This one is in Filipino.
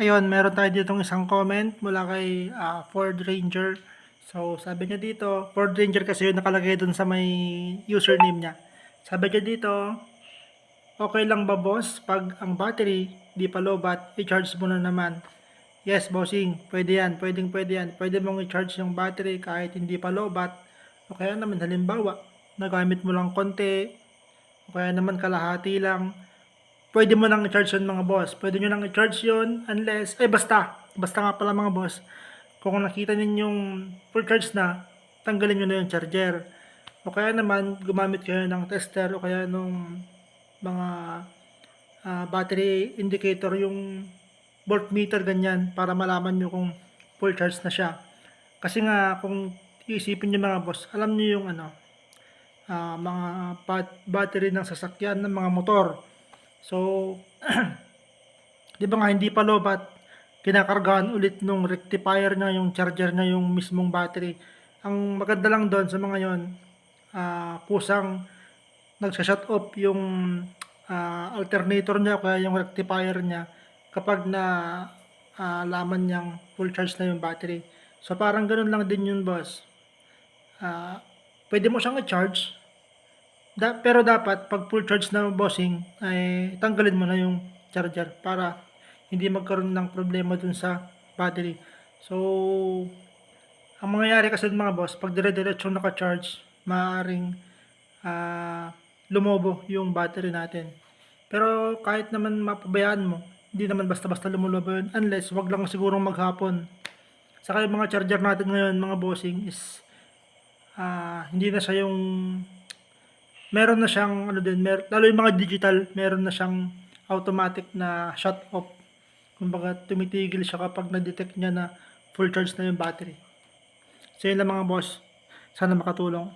Ayun, meron tayo ditong isang comment mula kay Ford Ranger. So, sabi niya dito, Ford Ranger kasi yung nakalagay dun sa may username niya. Sabi niya dito, okay lang ba boss pag ang battery di pa lobat, i-charge mo na naman. Yes, bossing, pwede yan, pwede yan. Pwede mong i-charge yung battery kahit hindi pa lobat. O kaya naman, halimbawa, nagamit mo lang konti, o kaya naman kalahati lang. Pwede mo nang i-charge yun mga boss. Pwede nyo nang i-charge yun unless, basta nga pala mga boss, kung nakita ninyong full charge na, tanggalin nyo na yung charger. O kaya naman, gumamit kayo ng tester o kaya nung mga battery indicator, yung voltmeter ganyan, para malaman nyo kung full charge na siya. Kasi nga, kung iisipin nyo mga boss, alam nyo yung mga battery ng sasakyan ng mga motor. So, di ba nga hindi pa lobat, kinakargahan ulit nung rectifier niya, yung charger niya, yung mismong battery. Ang maganda lang doon sa mga yon, kusang nagsashut off yung alternator niya o kaya yung rectifier niya kapag na laman niyang full charge na yung battery. So parang ganun lang din yun boss. Ah, Pwede mo siyang i-charge, pero dapat pag full charge na bossing ay tanggalin mo na yung charger para hindi magkaroon ng problema dun sa battery. So, ang mangyayari kasi dun mga boss, pag dire-diretsong naka-charge, maaaring lumobo yung battery natin. Pero kahit naman mapabayaan mo, hindi naman basta-basta lumulobo yun unless wag lang sigurong maghapon. Saka yung mga charger natin ngayon mga bossing is hindi na siya yung meron na siyang ano din, lalo yung mga digital, meron na siyang automatic na shut off. Kumbaga tumitigil siya kapag na-detect niya na full charge na yung battery. So yun lang mga boss. Sana makatulong.